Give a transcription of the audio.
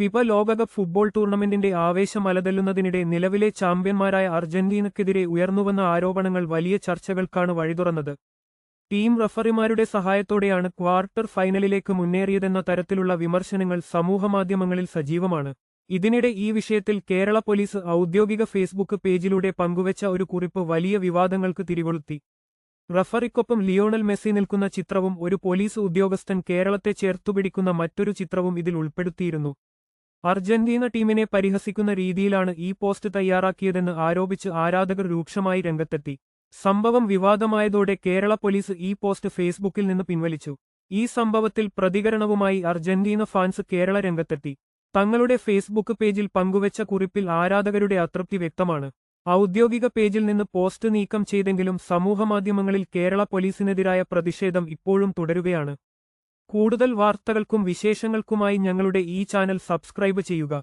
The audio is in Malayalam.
ഫിഫ ലോകകപ്പ് ഫുട്ബോൾ ടൂർണമെന്റിന്റെ ആവേശം അലതല്ലുന്നതിനിടെ നിലവിലെ ചാമ്പ്യന്മാരായ അർജന്റീനയ്ക്കെതിരെ ഉയർന്നുവന്ന ആരോപണങ്ങൾ വലിയ ചർച്ചകൾക്കാണ് വഴിതുറന്നത്. ടീം റഫറിമാരുടെ സഹായത്തോടെയാണ് ക്വാർട്ടർ ഫൈനലിലേക്ക് മുന്നേറിയതെന്ന തരത്തിലുള്ള വിമർശനങ്ങൾ സമൂഹമാധ്യമങ്ങളിൽ സജീവമാണ്. ഇതിനിടെ ഈ വിഷയത്തിൽ കേരള പോലീസ് ഔദ്യോഗിക ഫേസ്ബുക്ക് പേജിലൂടെ പങ്കുവച്ച ഒരു കുറിപ്പ് വലിയ വിവാദങ്ങൾക്ക് തിരികൊളുത്തി. റഫറിക്കൊപ്പം ലിയോണൽ മെസ്സി നിൽക്കുന്ന ചിത്രവും ഒരു പോലീസ് ഉദ്യോഗസ്ഥൻ കേരളത്തെ ചേർത്തുപിടിക്കുന്ന മറ്റൊരു ചിത്രവും ഇതിൽ ഉൾപ്പെടുത്തിയിരുന്നു. അർജന്റീന ടീമിനെ പരിഹസിക്കുന്ന രീതിയിലാണ് ഈ പോസ്റ്റ് തയ്യാറാക്കിയതെന്ന് ആരോപിച്ച് ആരാധകർ രൂക്ഷമായി രംഗത്തെത്തി. സംഭവം വിവാദമായതോടെ കേരള പോലീസ് ഈ പോസ്റ്റ് ഫേസ്ബുക്കിൽ നിന്ന് പിൻവലിച്ചു. ഈ സംഭവത്തിൽ പ്രതികരണവുമായി അർജന്റീന ഫാൻസ് കേരള രംഗത്തെത്തി. തങ്ങളുടെ ഫേസ്ബുക്ക് പേജിൽ പങ്കുവച്ച കുറിപ്പിൽ ആരാധകരുടെ അതൃപ്തി വ്യക്തമാണ്. ഔദ്യോഗിക പേജിൽ നിന്ന് പോസ്റ്റ് നീക്കം ചെയ്തെങ്കിലും സമൂഹമാധ്യമങ്ങളിൽ കേരള പോലീസിനെതിരായ പ്രതിഷേധം ഇപ്പോഴും തുടരുകയാണ്. കൂടുതൽ വാർത്തകൾക്കും വിശേഷങ്ങൾക്കുമായി ഞങ്ങളുടെ ഈ ചാനൽ സബ്സ്ക്രൈബ് ചെയ്യുക.